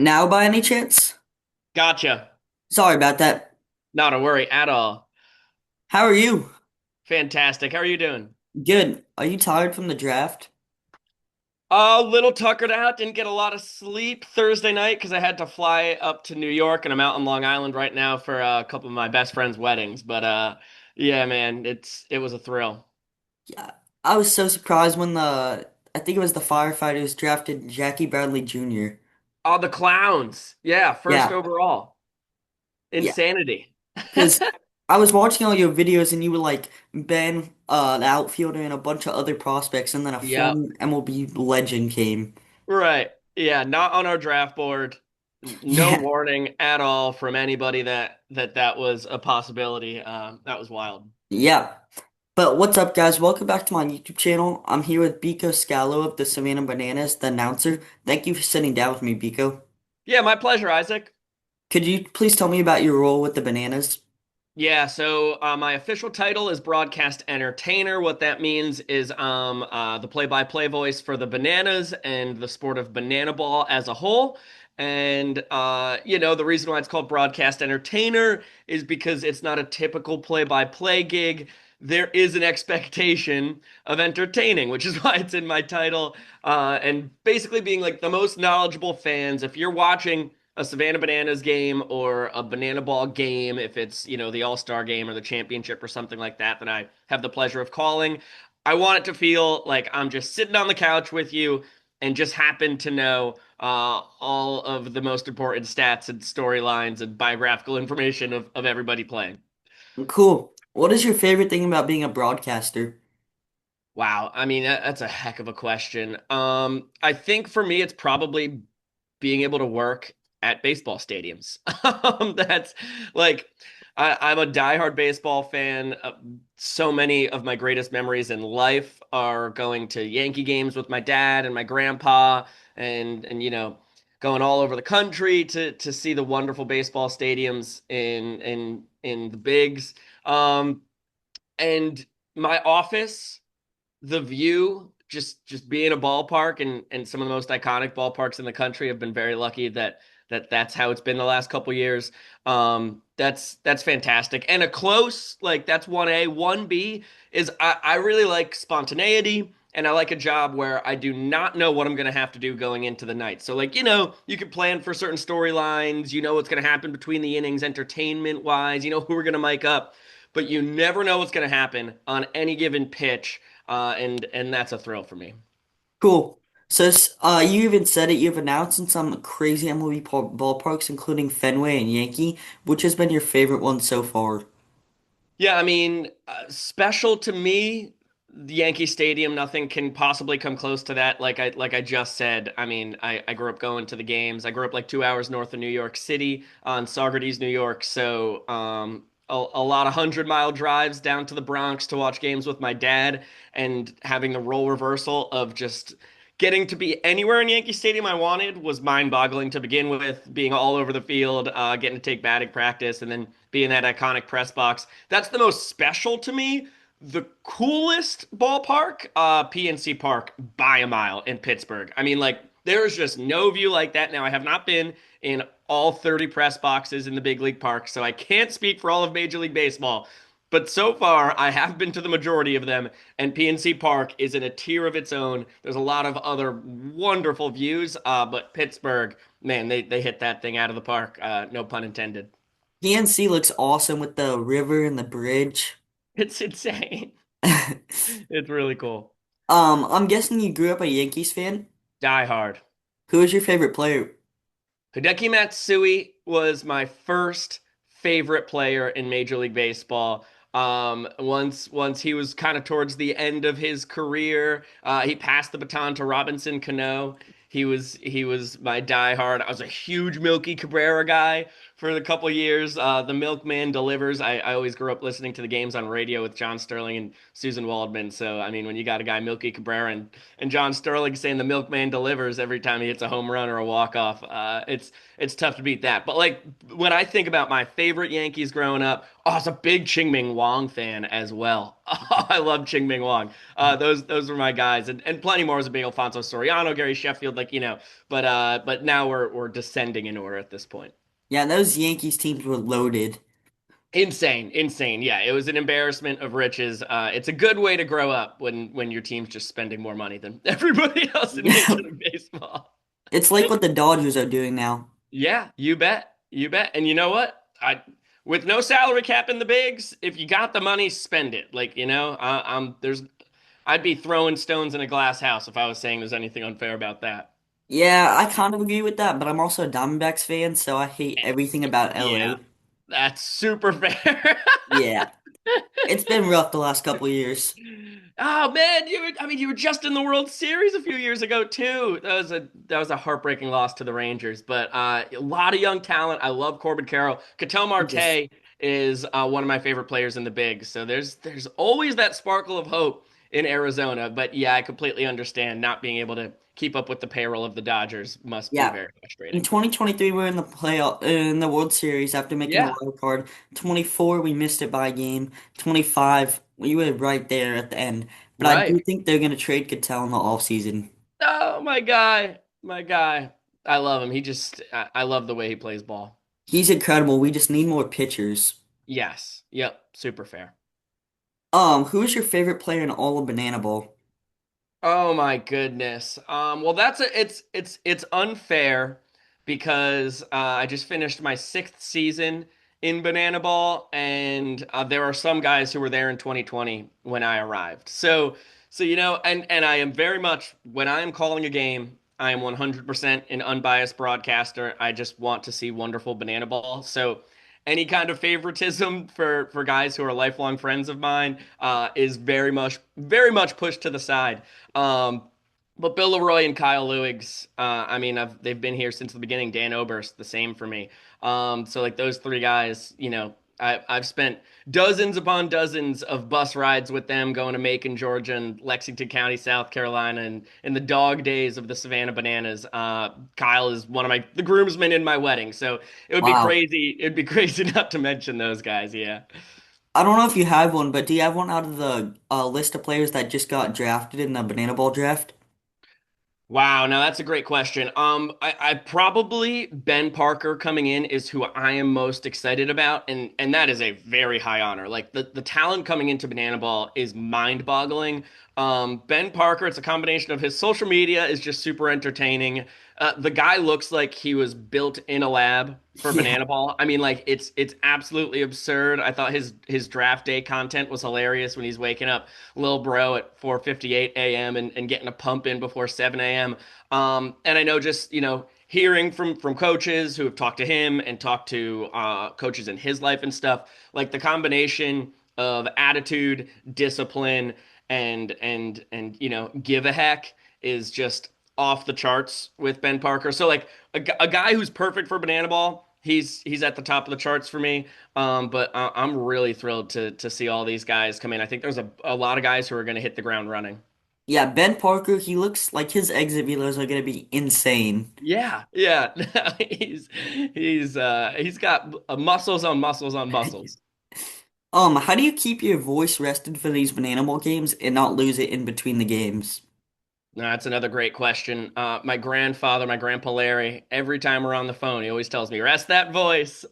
Now, by any chance? Gotcha. Sorry about that. Not a worry at all. How are you? Fantastic. How are you doing? Good. Are you tired from the draft? A little tuckered out. Didn't get a lot of sleep Thursday night because I had to fly up to New York and I'm out on Long Island right now for a couple of my best friends' weddings. But yeah, man, it was a thrill. Yeah. I was so surprised when I think it was the firefighters drafted Jackie Bradley Jr. Oh, the clowns. Yeah, first Yeah. overall. Yeah. Insanity. Because I was watching all your videos and you were like Ben, the outfielder, and a bunch of other prospects, and then a Yep. former MLB legend came. Right. Yeah, not on our draft board. No Yeah. warning at all from anybody that was a possibility. That was wild. Yeah. But what's up, guys? Welcome back to my YouTube channel. I'm here with Biko Scalo of the Savannah Bananas, the announcer. Thank you for sitting down with me, Biko. Yeah, my pleasure, Isaac. Could you please tell me about your role with the Bananas? Yeah, so my official title is broadcast entertainer. What that means is the play-by-play voice for the Bananas and the sport of banana ball as a whole. And the reason why it's called broadcast entertainer is because it's not a typical play-by-play gig. There is an expectation of entertaining, which is why it's in my title. And basically being like the most knowledgeable fans. If you're watching a Savannah Bananas game or a banana ball game, if it's, the All-Star game or the championship or something like that, that I have the pleasure of calling. I want it to feel like I'm just sitting on the couch with you and just happen to know all of the most important stats and storylines and biographical information of everybody playing. Cool. What is your favorite thing about being a broadcaster? Wow. I mean, that's a heck of a question. I think for me, it's probably being able to work at baseball stadiums. That's like, I'm a diehard baseball fan. So many of my greatest memories in life are going to Yankee games with my dad and my grandpa, and going all over the country to see the wonderful baseball stadiums in the bigs. Um, and my office, the view, just being a ballpark and some of the most iconic ballparks in the country, have been very lucky that's how it's been the last couple years. That's fantastic. And a close, like, that's 1A. 1B is I really like spontaneity, and I like a job where I do not know what I'm going to have to do going into the night. So, like, you can plan for certain storylines, what's going to happen between the innings entertainment wise, who we're going to mic up, but you never know what's going to happen on any given pitch, and that's a thrill for me. Cool. So, you even said it, you've announced in some crazy MLB ballparks, including Fenway and Yankee. Which has been your favorite one so far? Yeah, I mean, special to me, the Yankee Stadium. Nothing can possibly come close to that. Like I just said, I mean, I grew up going to the games. I grew up like 2 hours north of New York City on Saugerties, New York. So a lot of 100-mile drives down to the Bronx to watch games with my dad, and having the role reversal of just getting to be anywhere in Yankee Stadium I wanted was mind-boggling to begin with. Being all over the field, getting to take batting practice, and then be in that iconic press box. That's the most special to me. The coolest ballpark, PNC Park by a mile in Pittsburgh. I mean, like, there's just no view like that. Now, I have not been in all 30 press boxes in the big league park, so I can't speak for all of Major League Baseball. But so far, I have been to the majority of them, and PNC Park is in a tier of its own. There's a lot of other wonderful views, but Pittsburgh, man, they hit that thing out of the park. No pun intended. PNC looks awesome with the river and the bridge. It's insane. It's really cool. I'm guessing you grew up a Yankees fan. Die Hard. Who is your favorite player? Hideki Matsui was my first favorite player in Major League Baseball. Once he was kind of towards the end of his career, he passed the baton to Robinson Cano. He was my diehard. I was a huge Milky Cabrera guy for the couple years. The Milkman delivers. I always grew up listening to the games on radio with John Sterling and Susan Waldman. So I mean, when you got a guy Milky Cabrera and John Sterling saying the Milkman delivers every time he hits a home run or a walk off, it's tough to beat that. But like when I think about my favorite Yankees growing up, oh, I was a big Ching-Ming Wong fan as well. Oh, I love Ching-Ming Wong. Those were my guys, and plenty more. I was a big Alfonso Soriano, Gary Sheffield, like but now we're descending in order at this point. Yeah, those Yankees teams were loaded. Insane, insane. Yeah, it was an embarrassment of riches. It's a good way to grow up when your team's just spending more money than everybody else in Yeah, Major League Baseball. it's like what the Dodgers are doing now. Yeah, you bet, you bet. And you know what? I with no salary cap in the bigs, if you got the money, spend it. Like I'd be throwing stones in a glass house if I was saying there's anything unfair about that. Yeah, I kind of agree with that, but I'm also a Diamondbacks fan, so I hate everything about Yeah, LA. that's super fair. Yeah, it's been rough the last couple of years. Oh man, you were just in the World Series a few years ago too. That was a heartbreaking loss to the Rangers, but a lot of young talent. I love Corbin Carroll. Ketel He just, Marte is one of my favorite players in the big. So there's always that sparkle of hope in Arizona. But yeah, I completely understand not being able to keep up with the payroll of the Dodgers must be yeah. very In frustrating. 2023, we're in the playoff in the World Series after making the Yeah, wild card. 24, we missed it by a game. 25, we were right there at the end. But I do right. think they're gonna trade Cattell in the offseason. Oh, my guy, my guy. I love him. I love the way he plays ball. He's incredible. We just need more pitchers. Yes. Yep. Super fair. Who's your favorite player in all of Banana Bowl? Oh my goodness. Well, it's unfair because I just finished my sixth season in Banana Ball, and there are some guys who were there in 2020 when I arrived. So and I am very much when I am calling a game, I am 100% an unbiased broadcaster. I just want to see wonderful Banana Ball. So any kind of favoritism for guys who are lifelong friends of mine is very much pushed to the side. Um, but Bill Leroy and Kyle Lewigs, I mean, they've been here since the beginning. Dan Oberst, the same for me. So like those three guys, I've spent dozens upon dozens of bus rides with them going to Macon, Georgia, and Lexington County, South Carolina, and in the dog days of the Savannah Bananas. Kyle is one of the groomsmen in my wedding, so it would be Wow. crazy. It'd be crazy not to mention those guys. Yeah. I don't know if you have one, but do you have one out of the list of players that just got drafted in the Banana Ball draft? Wow, now that's a great question. I probably Ben Parker coming in is who I am most excited about, and that is a very high honor. Like the talent coming into Banana Ball is mind-boggling. Ben Parker, it's a combination of his social media is just super entertaining. The guy looks like he was built in a lab for Yeah. Banana Ball. I mean, like it's absolutely absurd. I thought his draft day content was hilarious when he's waking up Lil Bro at 4:58 a.m. and getting a pump in before 7 a.m. And I know just, hearing from coaches who have talked to him and talked to coaches in his life and stuff, like the combination of attitude, discipline, and give a heck is just off the charts with Ben Parker. So like a guy who's perfect for Banana Ball, he's at the top of the charts for me. But I'm really thrilled to see all these guys come in. I think there's a lot of guys who are going to hit the ground running. Yeah, Ben Parker, he looks like his exit videos are gonna be insane. Yeah, yeah. He's got muscles on muscles on muscles. How do you keep your voice rested for these Banana Ball games and not lose it in between the games? No, that's another great question. My grandfather, my grandpa Larry, every time we're on the phone, he always tells me, "Rest that voice."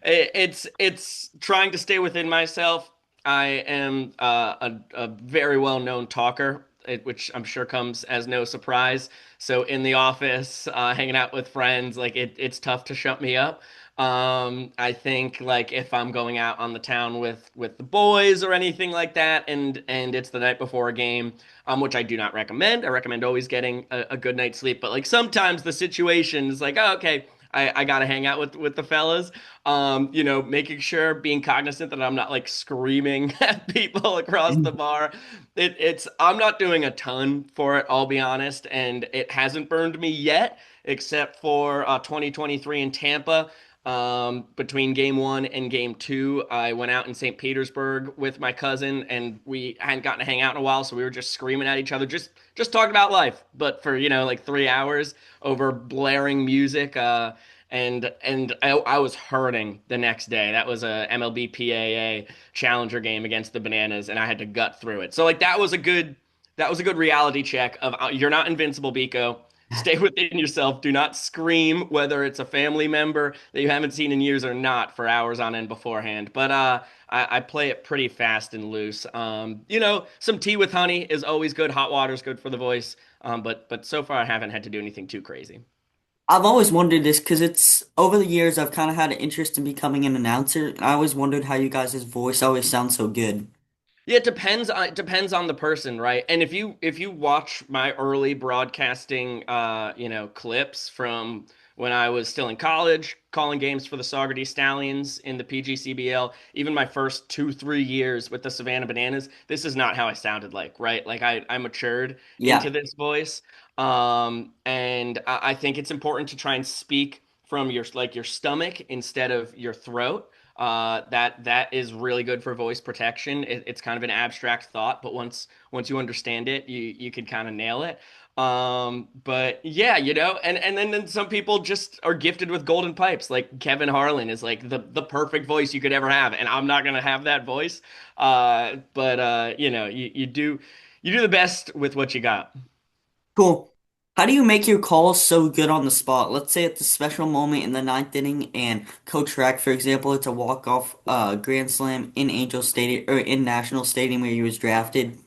It's trying to stay within myself. I am a very well known talker, which I'm sure comes as no surprise. So in the office, hanging out with friends, like it's tough to shut me up. I think like if I'm going out on the town with the boys or anything like that, and it's the night before a game, which I do not recommend. I recommend always getting a good night's sleep. But like sometimes the situation is like, oh, okay, I gotta hang out with the fellas. Making sure, being cognizant that I'm not like screaming at people across the bar. I'm not doing a ton for it, I'll be honest, and it hasn't burned me yet, except for 2023 in Tampa. Between game one and game two, I went out in St. Petersburg with my cousin, and we hadn't gotten to hang out in a while, so we were just screaming at each other, just talking about life, but for like 3 hours over blaring music. And I was hurting the next day. That was a MLB PAA Challenger game against the Bananas, and I had to gut through it. So like that was a good reality check of you're not invincible, Biko. Stay within yourself. Do not scream, whether it's a family member that you haven't seen in years or not, for hours on end beforehand. But I play it pretty fast and loose. Some tea with honey is always good. Hot water is good for the voice. But so far I haven't had to do anything too crazy. I've always wondered this because it's over the years I've kind of had an interest in becoming an announcer, and I always wondered how you guys' voice always sounds so good. Yeah, it depends on the person, right? And if you watch my early broadcasting clips from when I was still in college, calling games for the Saugerties Stallions in the PGCBL, even my first 2, 3 years with the Savannah Bananas, this is not how I sounded like, right? Like I matured into Yeah. this voice. And I think it's important to try and speak from your stomach instead of your throat. That is really good for voice protection. It's kind of an abstract thought, but once you understand it, you can kind of nail it. But yeah, and then some people just are gifted with golden pipes. Like Kevin Harlan is like the perfect voice you could ever have, and I'm not gonna have that voice. But you do the best with what you got. Cool. How do you make your calls so good on the spot? Let's say it's a special moment in the ninth inning and Coach Rack, for example, it's a walk-off grand slam in Angel Stadium or in National Stadium where he was drafted.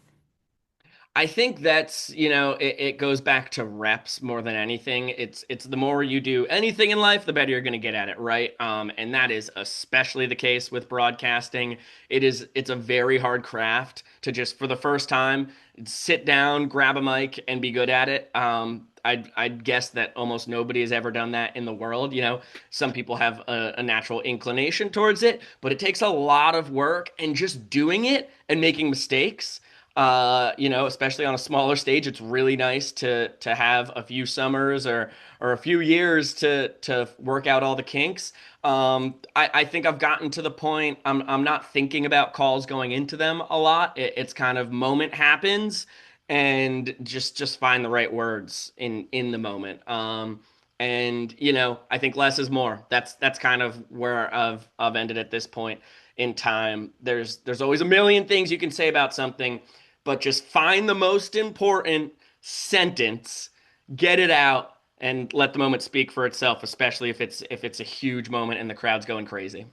I think it goes back to reps more than anything. It's the more you do anything in life, the better you're going to get at it, right? And that is especially the case with broadcasting. It's a very hard craft to just for the first time sit down, grab a mic, and be good at it. I'd guess that almost nobody has ever done that in the world. Some people have a natural inclination towards it, but it takes a lot of work and just doing it and making mistakes. Especially on a smaller stage, it's really nice to have a few summers or a few years to work out all the kinks. I think I've gotten to the point I'm not thinking about calls going into them a lot. It's kind of moment happens and just find the right words in the moment. And I think less is more. That's kind of where I've ended at this point in time. There's always a million things you can say about something, but just find the most important sentence, get it out, and let the moment speak for itself, especially if it's a huge moment and the crowd's going crazy.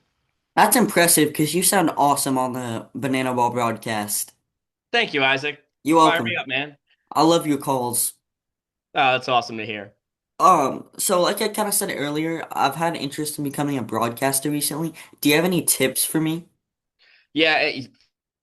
That's impressive because you sound awesome on the Banana Ball broadcast. Thank you, Isaac. You're Fire me welcome. up, man. I love your calls. Oh, that's awesome to hear. So like I kind of said earlier, I've had an interest in becoming a broadcaster recently. Do you have any tips for me? Yeah,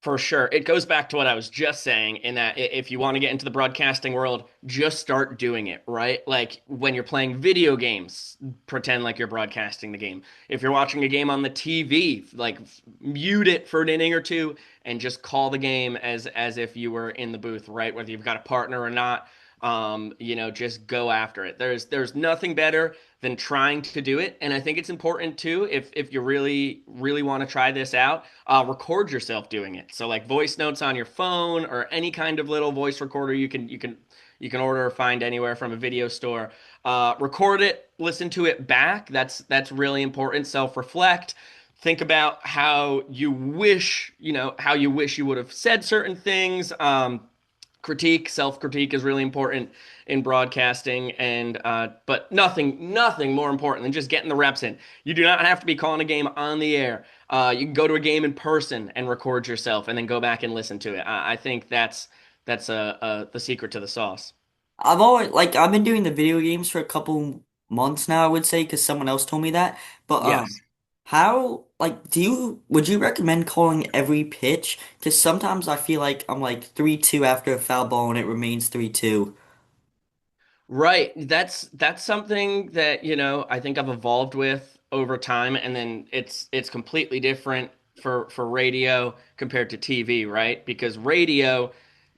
for sure. It goes back to what I was just saying in that if you want to get into the broadcasting world, just start doing it, right? Like when you're playing video games, pretend like you're broadcasting the game. If you're watching a game on the TV, like mute it for an inning or two and just call the game as if you were in the booth, right? Whether you've got a partner or not, just go after it. There's nothing better than trying to do it. And I think it's important too, if you really, really want to try this out, record yourself doing it. So like voice notes on your phone or any kind of little voice recorder you can order or find anywhere from a video store. Record it, listen to it back. That's really important. Self-reflect. Think about how you wish you would have said certain things. Self critique is really important in broadcasting, and but nothing more important than just getting the reps in. You do not have to be calling a game on the air. You can go to a game in person and record yourself and then go back and listen to it. I think that's the secret to the sauce. I've been doing the video games for a couple months now, I would say, because someone else told me that. But Yes. how would you recommend calling every pitch? Because sometimes I feel like I'm like 3-2 after a foul ball and it remains 3-2. Right. That's something that, I think I've evolved with over time, and then it's completely different for radio compared to TV, right? Because radio,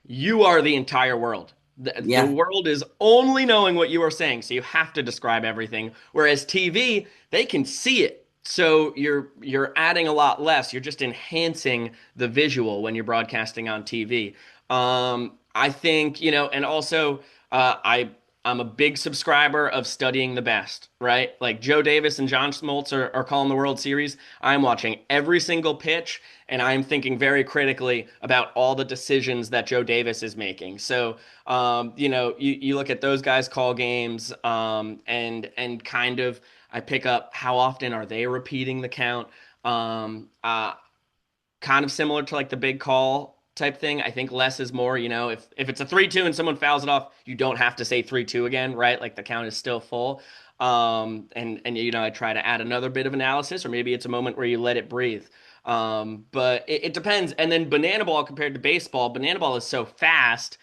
you are the entire world. The Yeah. world is only knowing what you are saying, so you have to describe everything. Whereas TV, they can see it. So you're adding a lot less. You're just enhancing the visual when you're broadcasting on TV. I think, and also I'm a big subscriber of studying the best, right? Like Joe Davis and John Smoltz are calling the World Series. I'm watching every single pitch and I'm thinking very critically about all the decisions that Joe Davis is making. So, you look at those guys call games, and kind of I pick up how often are they repeating the count. Um, uh, Kind of similar to like the big call type thing. I think less is more. If it's a 3-2 and someone fouls it off, you don't have to say 3-2 again, right? Like the count is still full. And I try to add another bit of analysis, or maybe it's a moment where you let it breathe. But it depends. And then banana ball compared to baseball, banana ball is so fast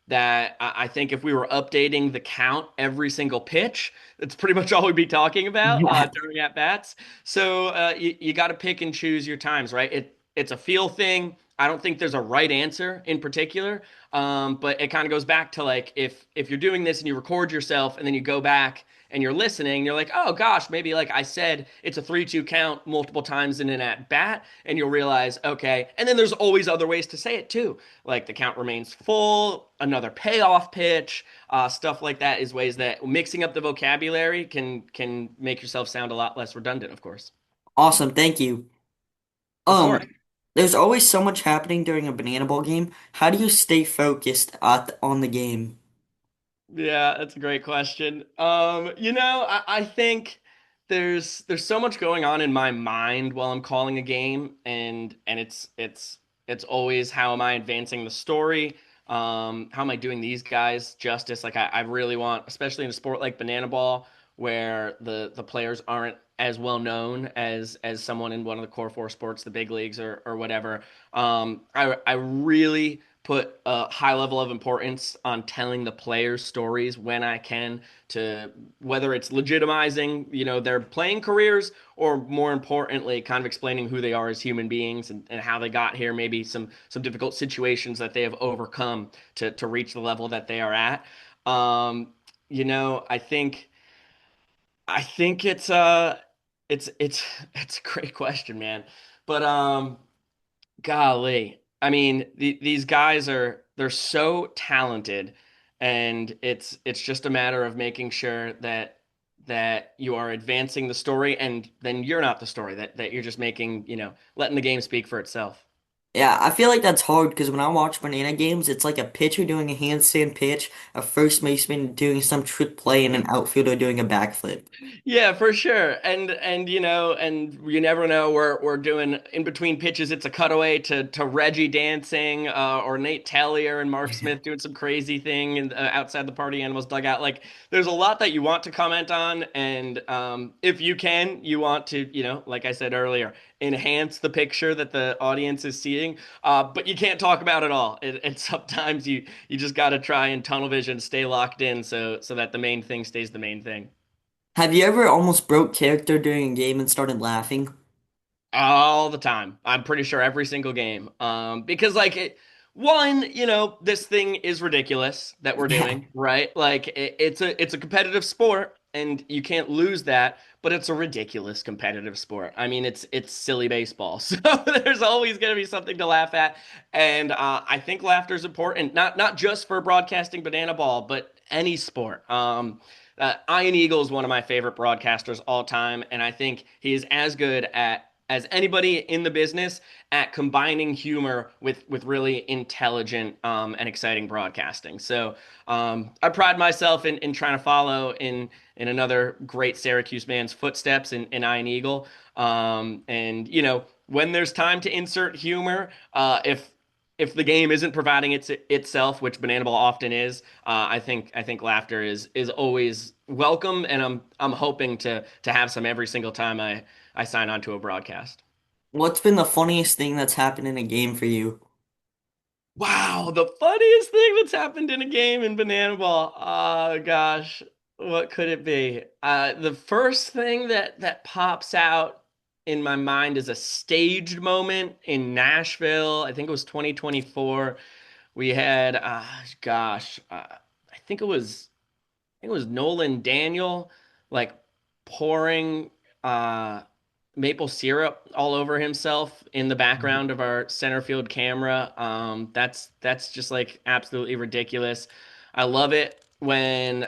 that I think if we were updating the count every single pitch, that's pretty much all we'd be talking about Yeah. during at bats. So you got to pick and choose your times, right? It's a feel thing. I don't think there's a right answer in particular, but it kind of goes back to like if you're doing this and you record yourself and then you go back and you're listening, you're like, oh gosh, maybe like I said, it's a 3-2 count multiple times in an at bat, and you'll realize, okay. And then there's always other ways to say it too, like the count remains full, another payoff pitch, stuff like that is ways that mixing up the vocabulary can make yourself sound a lot less redundant, of course. Awesome. Thank you. Of course. Um, there's always so much happening during a banana ball game. How do you stay focused on the game? Yeah, that's a great question. I think there's so much going on in my mind while I'm calling a game, and it's always how am I advancing the story? How am I doing these guys justice? Like I really want, especially in a sport like banana ball, where the players aren't as well known as someone in one of the core four sports, the big leagues or whatever. I really put a high level of importance on telling the players stories when I can, to whether it's legitimizing, their playing careers, or more importantly, kind of explaining who they are as human beings, and how they got here, maybe some difficult situations that they have overcome to reach the level that they are at. Um, I think it's it's a great question, man. But golly. I mean, these guys they're so talented, and it's just a matter of making sure that you are advancing the story, and then you're not the story, that you're just making, letting the game speak for itself. Yeah, I feel like that's hard because when I watch banana games, it's like a pitcher doing a handstand pitch, a first baseman doing some trick play, and an outfielder doing a backflip. Yeah, for sure. And you never know. We're doing in between pitches. It's a cutaway to Reggie dancing, or Nate Tellier and Mark Smith doing some crazy thing outside the Party Animals dugout. Like, there's a lot that you want to comment on, and if you can, you want to, like I said earlier, enhance the picture that the audience is seeing. But you can't talk about it all. And sometimes you just got to try and tunnel vision, stay locked in, so that the main thing stays the main thing. Have you ever almost broke character during a game and started laughing? All the time. I'm pretty sure every single game. Because like one, this thing is ridiculous that we're Yeah. doing, right? Like it's a competitive sport and you can't lose that, but it's a ridiculous competitive sport. I mean, it's silly baseball. So there's always going to be something to laugh at. And I think laughter is important, not just for broadcasting banana ball, but any sport. Ian Eagle is one of my favorite broadcasters all time, and I think he is as good as anybody in the business at combining humor with really intelligent, and exciting broadcasting. So I pride myself in trying to follow in another great Syracuse man's footsteps in Ian Eagle. And when there's time to insert humor, if the game isn't providing itself, which Banana Ball often is, I think laughter is always welcome, and I'm hoping to have some every single time I sign on to a broadcast. What's been the funniest thing that's happened in a game for you? Wow, the funniest thing that's happened in a game in Banana Ball. Oh gosh, what could it be? The first thing that pops out in my mind is a staged moment in Nashville. I think it was 2024. We had, think it was Nolan Daniel, like pouring uh, maple syrup all over himself in the background of our center field camera. That's just like absolutely ridiculous. I love it when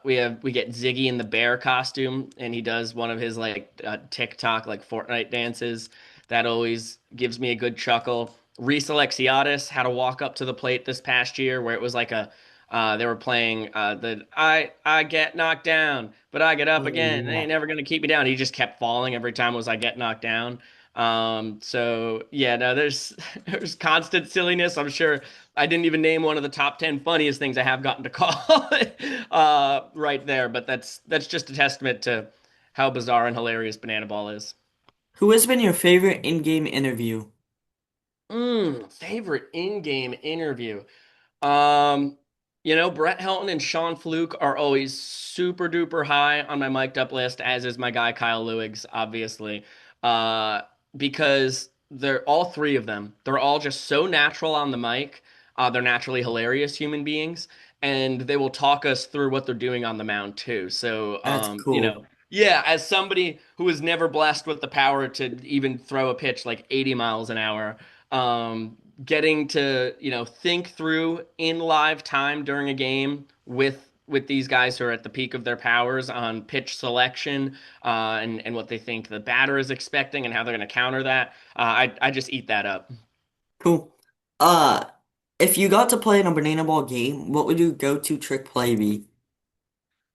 we get Ziggy in the bear costume and he does one of his like TikTok like Fortnite dances. That always gives me a good chuckle. Reese Alexiadis had to walk up to the plate this past year where it was like a they were playing the I get knocked down, but I get up Oh again. They yeah. ain't never gonna keep me down. He just kept falling every time was I get knocked down. So yeah, no, there's there's constant silliness. I'm sure I didn't even name one of the top 10 funniest things I have gotten to call right there, but that's just a testament to how bizarre and hilarious Banana Ball is. Who has been your favorite in-game interview? Favorite in-game interview. Um, Brett Helton and Sean Fluke are always super duper high on my mic'd up list, as is my guy Kyle Lewigs, obviously. Uh, because they're all three of them. They're all just so natural on the mic. They're naturally hilarious human beings, and they will talk us through what they're doing on the mound too. So, That's cool. yeah, as somebody who was never blessed with the power to even throw a pitch like 80 miles an hour, getting to think through in live time during a game with these guys who are at the peak of their powers on pitch selection and what they think the batter is expecting and how they're going to counter that. I just eat that up. Cool. Uh, if you got to play in a banana ball game, what would your go-to trick play be?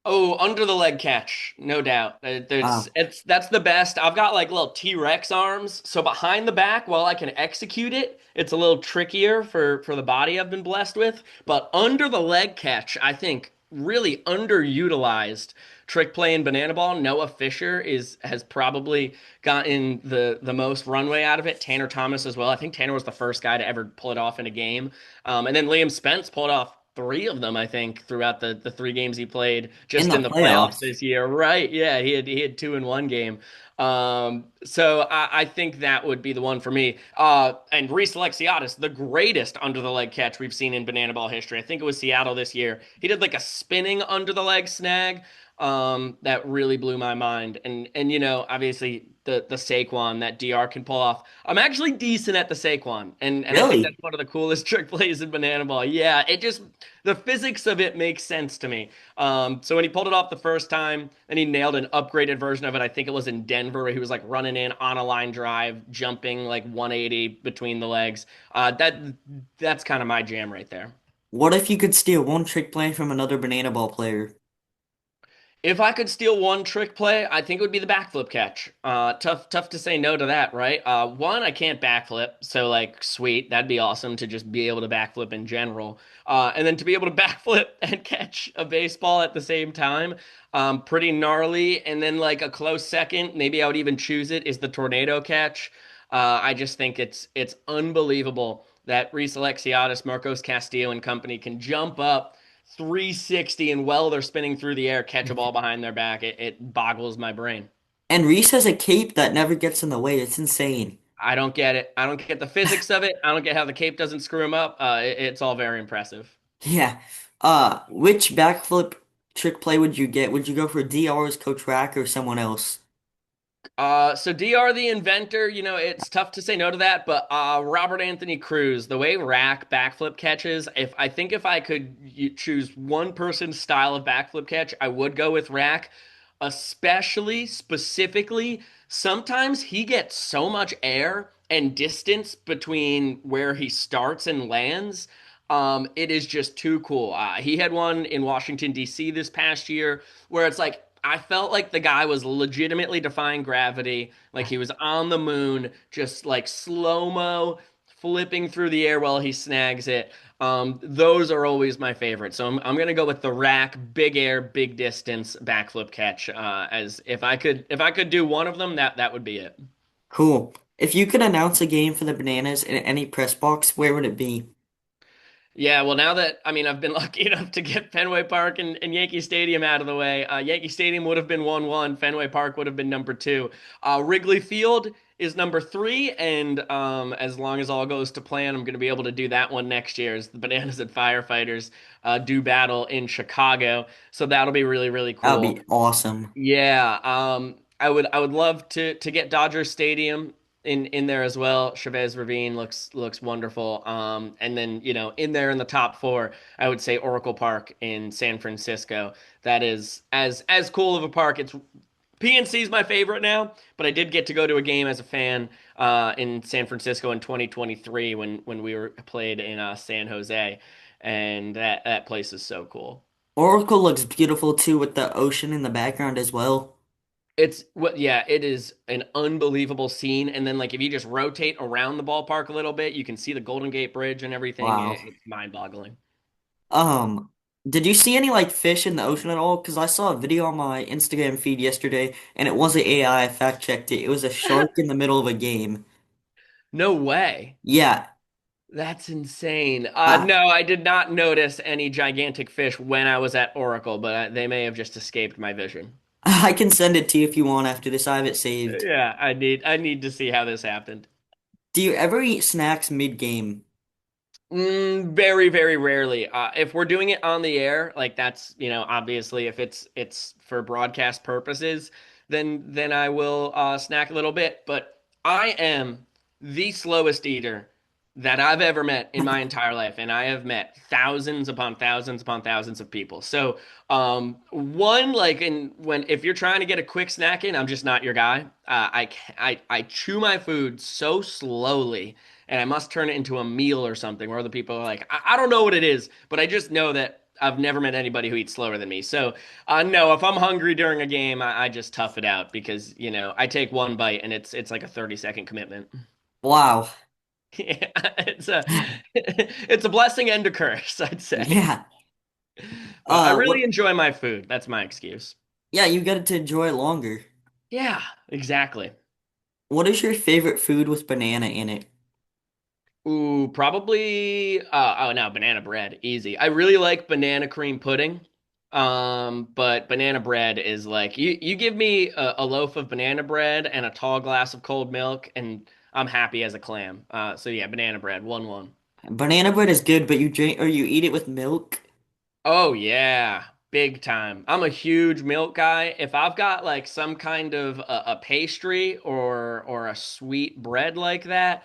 Oh, under the leg catch, no doubt. There's Ah, it's That's the best. I've got like little T-Rex arms, so behind the back, while I can execute it, it's a little trickier for the body I've been blessed with. But under the leg catch, I think really underutilized trick play in Banana Ball. Noah Fisher is has probably gotten the most runway out of it. Tanner Thomas as well. I think Tanner was the first guy to ever pull it off in a game. And then Liam Spence pulled off three of them, I think, throughout the three games he played in just the in the playoffs playoffs. this year. Right. Yeah, he had two in one game. So I think that would be the one for me. And Reese Alexiadis, the greatest under the leg catch we've seen in Banana Ball history. I think it was Seattle this year. He did like a spinning under the leg snag. That really blew my mind. And obviously the Saquon that DR can pull off. I'm actually decent at the Saquon, and I think that's Really? one of the coolest trick plays in Banana Ball. Yeah, it just the physics of it makes sense to me. So when he pulled it off the first time, and he nailed an upgraded version of it, I think it was in Denver, where he was like running in on a line drive, jumping like 180 between the legs. That's kind of my jam right there. What if you could steal one trick play from another banana ball player? If I could steal one trick play, I think it would be the backflip catch. Tough to say no to that, right? One, I can't backflip, so like, sweet, that'd be awesome to just be able to backflip in general. And then to be able to backflip and catch a baseball at the same time, pretty gnarly. And then like a close second, maybe I would even choose it, is the tornado catch. I just think it's unbelievable that Reese Alexiadis, Marcos Castillo, and company can jump up 360 and while they're spinning through the air, catch a ball behind their back. It boggles my brain. And Reese has a cape that never gets in the way. It's insane. I don't get it. I don't get the physics of it. I don't get how the cape doesn't screw him up. It's all very impressive. Yeah. Which backflip trick play would you get? Would you go for DR's Coach Rack or someone else? So DR the inventor, it's tough to say no to that, but Robert Anthony Cruz, the way Rack backflip catches, if I could choose one person's style of backflip catch, I would go with Rack, especially specifically. Sometimes he gets so much air and distance between where he starts and lands. It is just too cool. He had one in Washington, D.C. this past year where it's like I felt like the guy was legitimately defying gravity, like he was on the moon, just like slow-mo flipping through the air while he snags it. Those are always my favorite. So I'm gonna go with the rack, big air, big distance backflip catch. As if I could do one of them, that would be it. Cool. If you could announce a game for the Bananas in any press box, where would it be? Yeah, well, now that I mean, I've been lucky enough to get Fenway Park and Yankee Stadium out of the way. Yankee Stadium would have been 1-1. Fenway Park would have been number two. Wrigley Field is number three, and as long as all goes to plan, I'm going to be able to do that one next year. As the Bananas and Firefighters do battle in Chicago, so that'll be really really That would cool. be awesome. Yeah, I would love to get Dodger Stadium in there as well. Chavez Ravine looks wonderful. And then in there in the top four, I would say Oracle Park in San Francisco. That is as cool of a park. It's PNC is my favorite now, but I did get to go to a game as a fan in San Francisco in 2023 when we were played in San Jose, and that place is so cool. Oracle looks beautiful too with the ocean in the background as well. It's what, yeah, it is an unbelievable scene. And then, like, if you just rotate around the ballpark a little bit, you can see the Golden Gate Bridge and everything. Wow. It's mind-boggling. Um, did you see any like fish in the ocean at all? Because I saw a video on my Instagram feed yesterday, and it wasn't AI. I fact checked it. It was a shark in the middle of a game. No way. Yeah, That's insane. I No, I did not notice any gigantic fish when I was at Oracle, but they may have just escaped my vision. I can send it to you if you want after this. I have it saved. Yeah, I need to see how this happened. Do you ever eat snacks mid-game? Very, very rarely. If we're doing it on the air, like that's, obviously if it's for broadcast purposes, then I will snack a little bit. But I am the slowest eater that I've ever met in my entire life, and I have met thousands upon thousands upon thousands of people. So, one like in when if you're trying to get a quick snack in, I'm just not your guy. I chew my food so slowly and I must turn it into a meal or something where other people are like, I don't know what it is, but I just know that I've never met anybody who eats slower than me. So, no, if I'm hungry during a game, I just tough it out because, I take one bite and it's like a 30-second commitment. Wow. Yeah, it's a blessing and a curse, I'd say. Yeah. But I really What? enjoy my food. That's my excuse. Yeah, you get to enjoy it longer. Yeah, exactly. What is your favorite food with banana in it? Ooh, probably oh no, banana bread, easy. I really like banana cream pudding. But banana bread is like you give me a loaf of banana bread and a tall glass of cold milk and I'm happy as a clam. So yeah, banana bread, 1-1. Banana bread is good, but you drink or you eat it with milk. Oh yeah, big time. I'm a huge milk guy. If I've got like some kind of a pastry or a sweet bread like that,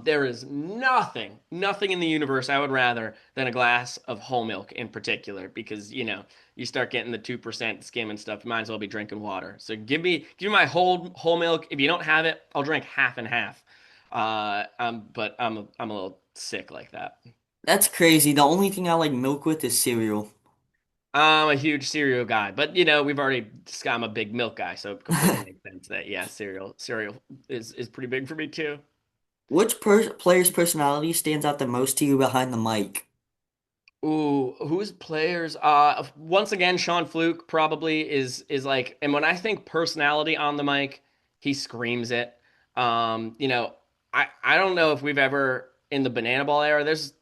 there is nothing in the universe I would rather than a glass of whole milk in particular because you start getting the 2% skim and stuff. You might as well be drinking water. So give me my whole milk. If you don't have it, I'll drink half and half. But I'm a little sick like that. That's crazy. The only thing I like milk with is cereal. I'm a huge cereal guy, but we've already I'm a big milk guy, so it completely makes sense that yeah, cereal is pretty big for me too. Which player's personality stands out the most to you behind the mic? Ooh, who's players? Once again, Sean Fluke probably is like, and when I think personality on the mic, he screams it. I don't know if we've ever in the banana ball era. There's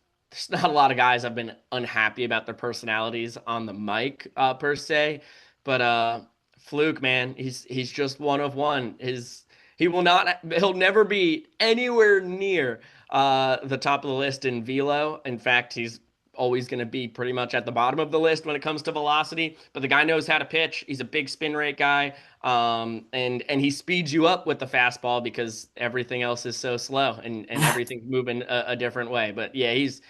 not a lot of guys I've been unhappy about their personalities on the mic per se, but Fluke, man, he's just one of one. He'll never be anywhere near the top of the list in velo. In fact, he's always going to be pretty much at the bottom of the list when it comes to velocity. But the guy knows how to pitch. He's a big spin rate guy, and he speeds you up with the fastball because everything else is so slow and everything's moving a different way. But yeah, he's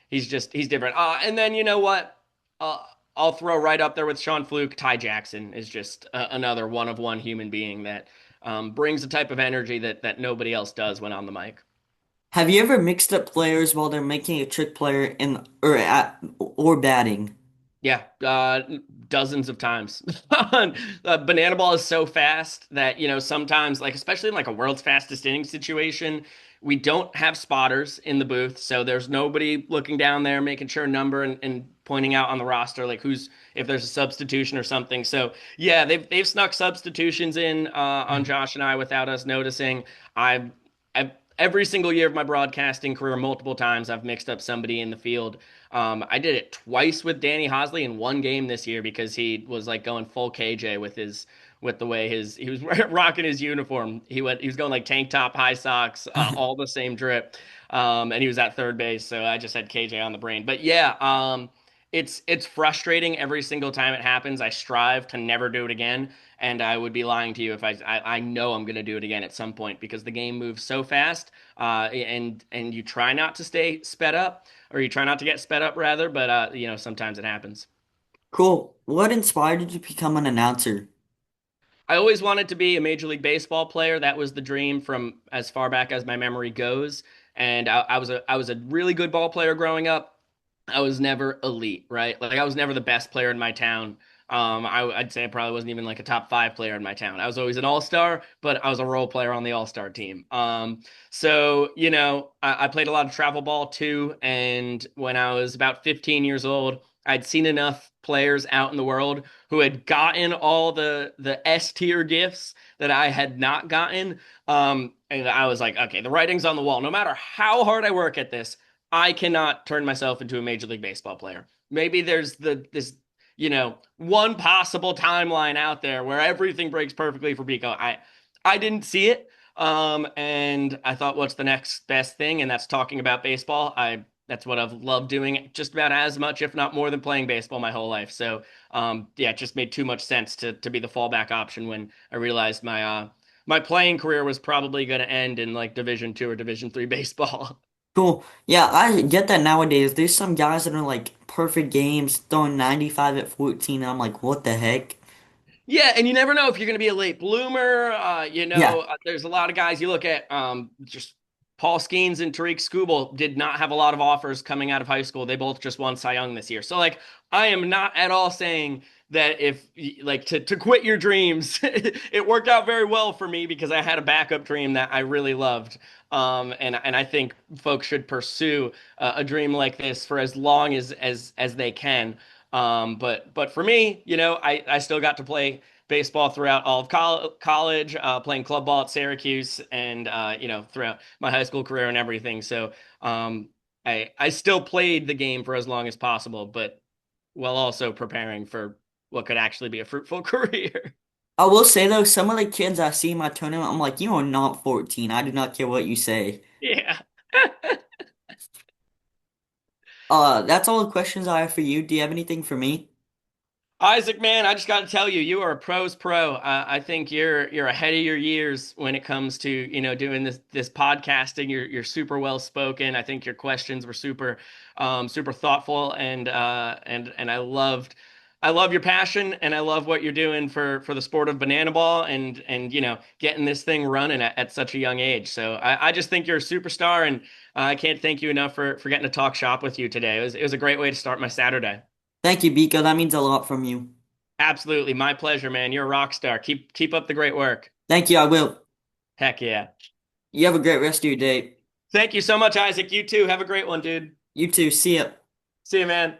different. And then you know what? Uh, I'll throw right up there with Sean Fluke. Ty Jackson is just another one of one human being that brings a type of energy that nobody else does when on the mic. Have you ever mixed up players while they're making a trick player in or batting? Yeah, dozens of times. Banana ball is so fast that sometimes, like especially in like a world's fastest inning situation, we don't have spotters in the booth, so there's nobody looking down there making sure number and pointing out on the roster like who's if there's a substitution or something. So yeah, they've snuck substitutions in on Josh and I without us noticing. I've every single year of my broadcasting career, multiple times I've mixed up somebody in the field. I did it twice with Danny Hosley in one game this year because he was like going full KJ with with the way his he was rocking his uniform. He was going like tank top, high socks, all the same drip. And he was at third base, so I just had KJ on the brain. But yeah, it's frustrating every single time it happens. I strive to never do it again, and I would be lying to you if I know I'm going to do it again at some point because the game moves so fast, and you try not to stay sped up, or you try not to get sped up rather, but sometimes it happens. Cool. What inspired you to become an announcer? I always wanted to be a Major League Baseball player. That was the dream from as far back as my memory goes. And I was a really good ball player growing up. I was never elite, right? Like I was never the best player in my town. I'd say I probably wasn't even like a top five player in my town. I was always an all-star, but I was a role player on the all-star team. So I played a lot of travel ball too. And when I was about 15 years old, I'd seen enough players out in the world who had gotten all the S tier gifts that I had not gotten. And I was like, okay, the writing's on the wall. No matter how hard I work at this, I cannot turn myself into a Major League Baseball player. Maybe there's this one possible timeline out there where everything breaks perfectly for Biko. I didn't see it. And I thought, what's the next best thing? And that's talking about baseball. That's what I've loved doing just about as much, if not more, than playing baseball my whole life. So yeah, it just made too much sense to be the fallback option when I realized my playing career was probably going to end in like Division two or Division 3 baseball. Cool. Yeah, I get that nowadays. There's some guys that are like perfect games, throwing 95 at 14, and I'm like, what the heck? Yeah, and you never know if you're going to be a late bloomer. Yeah. There's a lot of guys you look at. Just Paul Skeens and Tariq Skubal did not have a lot of offers coming out of high school. They both just won Cy Young this year. So like, I am not at all saying that if like to quit your dreams. It worked out very well for me because I had a backup dream that I really loved. And I think folks should pursue a dream like this for as long as they can. But for me, I still got to play baseball throughout all of college, playing club ball at Syracuse, and throughout my high school career and everything. So I still played the game for as long as possible, but while also preparing for what could actually be a fruitful career. I will say though, some of the kids I see in my tournament, I'm like, you are not 14. I do not care what you say. Yeah. That's all the questions I have for you. Do you have anything for me? Isaac, man, I just got to tell you, you are a pro's pro. I think you're ahead of your years when it comes to doing this podcasting. You're super well spoken. I think your questions were super thoughtful, and I love your passion, and I love what you're doing for the sport of banana ball, and getting this thing running at such a young age. So I just think you're a superstar, and I can't thank you enough for getting to talk shop with you today. It was a great way to start my Saturday. Thank you, Biko. That means a lot from you. Absolutely. My pleasure, man. You're a rock star. Keep up the great work. Thank you. I will. Heck yeah. You have a great rest of your day. Thank you so much, Isaac. You too. Have a great one, dude. You too. See ya. See you, man.